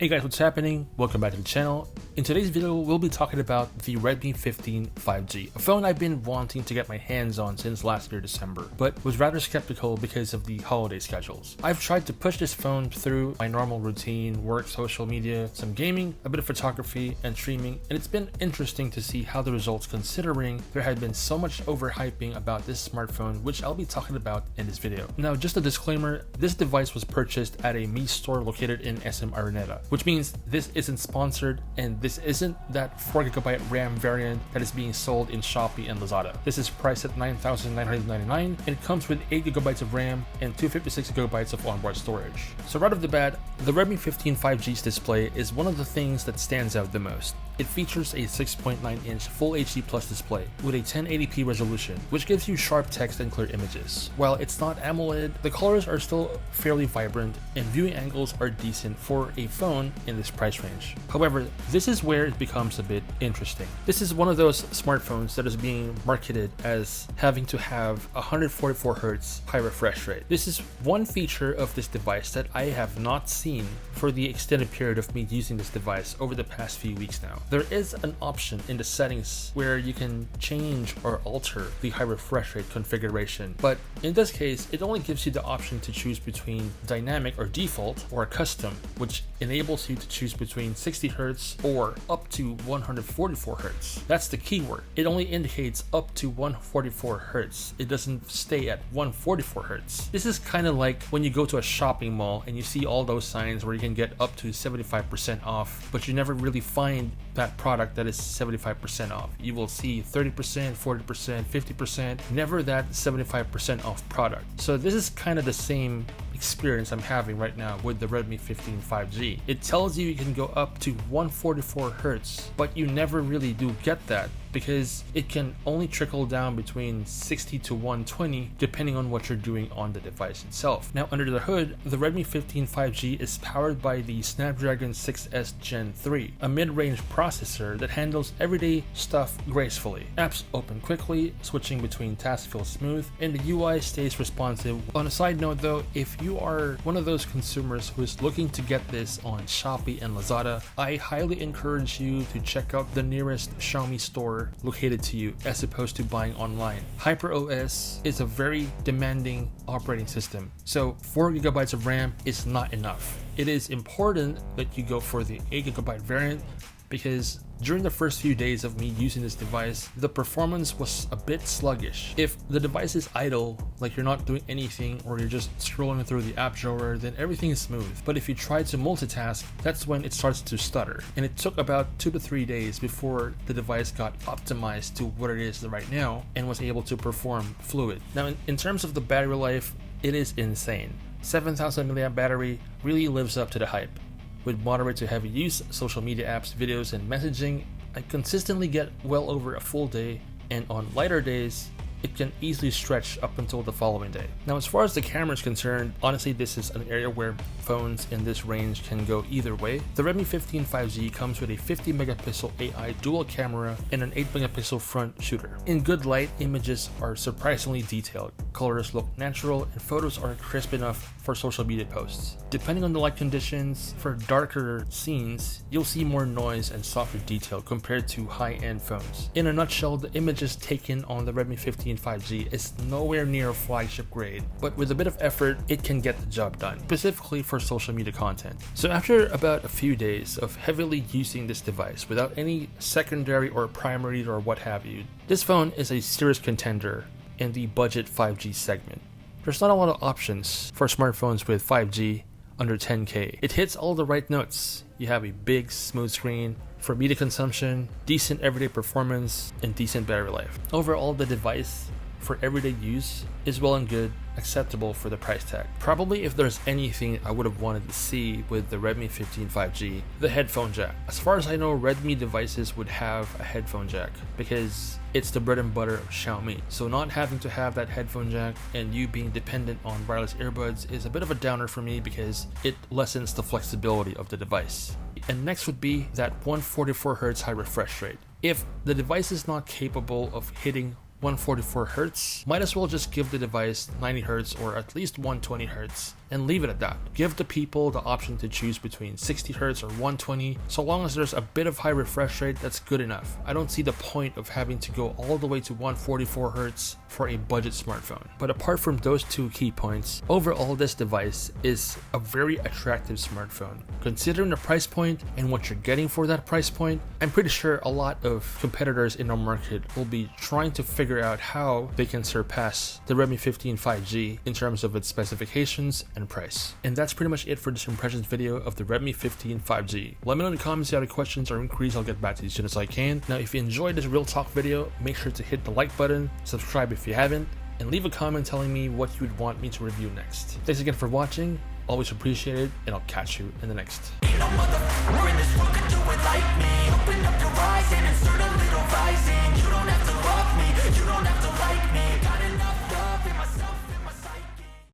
Hey guys, what's happening? Welcome back to the channel. In today's video, we'll be talking about the Redmi 15 5G, a phone I've been wanting to get my hands on since last year December, but was rather skeptical because of the holiday schedules. I've tried to push this phone through my normal routine, work, social media, some gaming, a bit of photography, and streaming, and it's been interesting to see how the results considering there had been so much overhyping about this smartphone, which I'll be talking about in this video. Now, just a disclaimer, this device was purchased at a Mi store located in SM Araneta, which means this isn't sponsored and this isn't that 4GB RAM variant that is being sold in Shopee and Lazada. This is priced at $9,999 and it comes with 8GB of RAM and 256GB of onboard storage. So right off the bat, the Redmi 15 5G's display is one of the things that stands out the most. It features a 6.9-inch Full HD Plus display with a 1080p resolution, which gives you sharp text and clear images. While it's not AMOLED, the colors are still fairly vibrant and viewing angles are decent for a phone in this price range. However, this is where it becomes a bit interesting. This is one of those smartphones that is being marketed as having to have 144Hz high refresh rate. This is one feature of this device that I have not seen for the extended period of me using this device over the past few weeks now. There is an option in the settings where you can change or alter the high refresh rate configuration, but in this case, it only gives you the option to choose between dynamic or default or custom, which enables you to choose between 60Hz or up to 144Hz. That's the keyword. It only indicates up to 144Hz. It doesn't stay at 144Hz. This is kind of like when you go to a shopping mall and you see all those signs where you can get up to 75% off, but you never really find that product that is 75% off. You will see 30%, 40%, 50%, never that 75% off product. So this is kind of the same experience I'm having right now with the Redmi 15 5G. It tells you can go up to 144Hz, but you never really do get that because it can only trickle down between 60 to 120 depending on what you're doing on the device itself. Now, under the hood, the Redmi 15 5G is powered by the Snapdragon 6S Gen 3, a mid-range processor that handles everyday stuff gracefully. Apps open quickly, switching between tasks feels smooth, and the UI stays responsive. On a side note though, if you are one of those consumers who is looking to get this on Shopee and Lazada, I highly encourage you to check out the nearest Xiaomi store located to you as opposed to buying online. HyperOS is a very demanding operating system, so 4GB of RAM is not enough. It is important that you go for the 8GB variant because during the first few days of me using this device, the performance was a bit sluggish. If the device is idle, like you're not doing anything or you're just scrolling through the app drawer, then everything is smooth. But if you try to multitask, that's when it starts to stutter. And it took about 2 to 3 days before the device got optimized to what it is right now and was able to perform fluid. Now, in terms of the battery life, it is insane. 7,000 mAh battery really lives up to the hype. With moderate to heavy use, social media apps, videos, and messaging, I consistently get well over a full day, and on lighter days, it can easily stretch up until the following day. Now, as far as the camera is concerned, honestly, this is an area where phones in this range can go either way. The Redmi 15 5G comes with a 50 megapixel AI dual camera and an 8 megapixel front shooter. In good light, images are surprisingly detailed. Colors look natural and photos are crisp enough for social media posts. Depending on the light conditions, for darker scenes, you'll see more noise and softer detail compared to high-end phones. In a nutshell, the images taken on the Redmi 15 5G is nowhere near flagship grade, but with a bit of effort, it can get the job done, specifically for social media content. So after about a few days of heavily using this device without any secondary or primary or what have you, this phone is a serious contender in the budget 5G segment. There's not a lot of options for smartphones with 5G under 10K. It hits all the right notes. You have a big, smooth screen for media consumption, decent everyday performance, and decent battery life. Overall, the device for everyday use is well and good, acceptable for the price tag. Probably if there's anything I would have wanted to see with the Redmi 15 5G, the headphone jack. As far as I know, Redmi devices would have a headphone jack because it's the bread and butter of Xiaomi. So not having to have that headphone jack and you being dependent on wireless earbuds is a bit of a downer for me because it lessens the flexibility of the device. And next would be that 144Hz high refresh rate. If the device is not capable of hitting 144Hz, might as well just give the device 90Hz or at least 120Hz and leave it at that. Give the people the option to choose between 60Hz or 120. So long as there's a bit of high refresh rate, that's good enough. I don't see the point of having to go all the way to 144Hz for a budget smartphone. But apart from those two key points, overall this device is a very attractive smartphone. Considering the price point and what you're getting for that price point, I'm pretty sure a lot of competitors in our market will be trying to figure out how they can surpass the Redmi 15 5G in terms of its specifications and price. And that's pretty much it for this impressions video of the Redmi 15 5G. Let me know in the comments if you have any questions or inquiries. I'll get back to you as soon as I can. Now, if you enjoyed this real talk video, make sure to hit the like button, subscribe if you haven't, and leave a comment telling me what you would want me to review next. Thanks again for watching, always appreciate it, and I'll catch you in the next. Ain't no motherfucker in this world could do it like me. Open up your eyes and insert a little rising. You don't